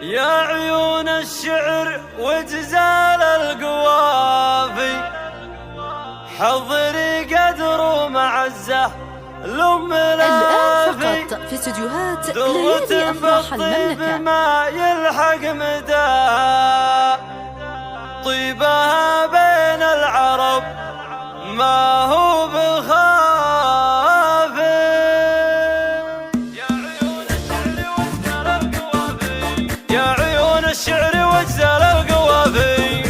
يا عيون الشعر وجزال القوافي، حضري قدر ومعزة لأم الآن فقط في استديوهات ليالي أفراح المملكة. ما يلحق مدى طيبها بين العرب ما هو بخافي. يا عيون الشعر وجزال القوافي،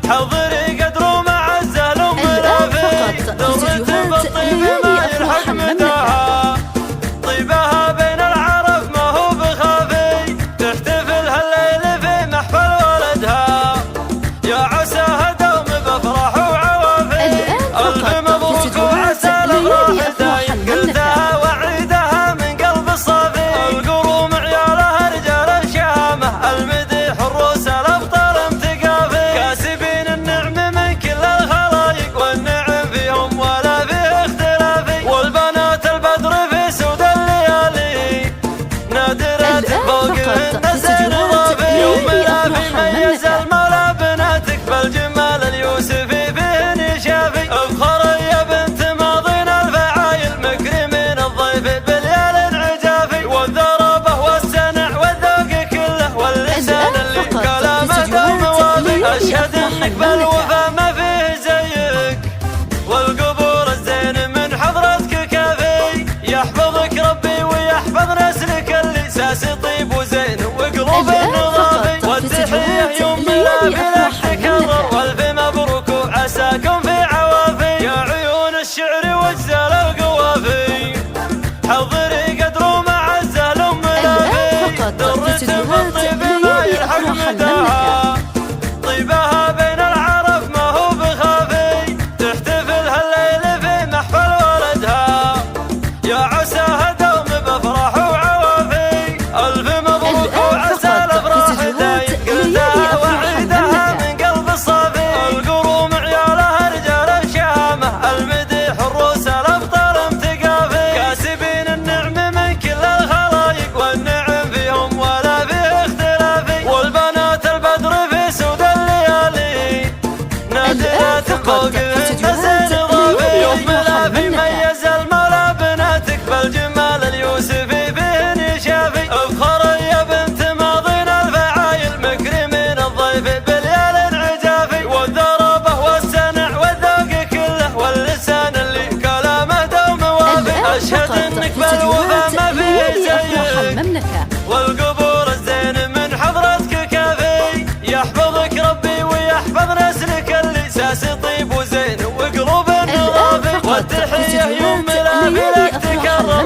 حضري قدر ومعزة لأم الافي، درت بالطيب ما يلحق مداها طيبها بين العرب ما هو بخافي، تحتفل هالليل في محفل ولدها يا عساها دوم بافراح وعوافي. الف مبروك وعسى الافراح دايم، قلتها وعيدها من قلب الصافي، القروم عيالها رجال الشهامه، المديح الروس الابطال امتقافي، كاسبين النعم من كل الخلايق والنعم فيهم ولا فيه اختلافي، والبنات البدر في سود الليالي نادرات فوقهن زين ضافي، يوم الافي ميز المولى بناتك بالجمال اليوسفي فيه نشافي، افخر يا بنت ماضين الفعايل مكرمين الضيف بليال عجافي، والذربه والسنع والذوق كله واللسان اللي كلامه دوم وافي، اشهد انك بالوفا ما فيه زيك والقبور الزين من حضرتك كافي، يحفظك ربي ويحفظ نسلك اللي ساس طيب وزين وقلوب نظافي، والتحيه يوم الافي لك تكرر والف مبروك وعساكم في عوافي. يا عيون الشعر وجزال القوافي، حضري قدر ومعزة لأم الافي، درت بالطيب ما يلحق مداها طيبها بين العرب ما هو بخافي، تحتفل هالليل في محفل ولدها يا عساها دوم بافراح وعوافي، الف مبروك وعسى الافراح دايم، قلتها وعيدها من قلب الصافي، القروم عيالها رجال الشهامه، المديح الروس الابطال امتقافي، كاسبين النعم من كل الخلايق والنعم فيهم ولا فيه اختلافي، والبنات البدر في سود الليالي نادرات فوقهن زين ضافي، يوم الافي ميز المولى بناتك بالجمال اليوسفي فيه نشافي، افخر يا بنت ماضين الفعايل مكرمين الضيف بليال عجافي، والذربه والسنع والذوق كله واللسان اللي كلامه دوم وافي، اشهد انك بالوفا ما فيه زيك والقبور الزين من حضرتك كافي، يحفظك ربي ويحفظ نسلك اللي ساس طيب وزين وقلوب نظافي، والتحيه يوم الافي لك تكرر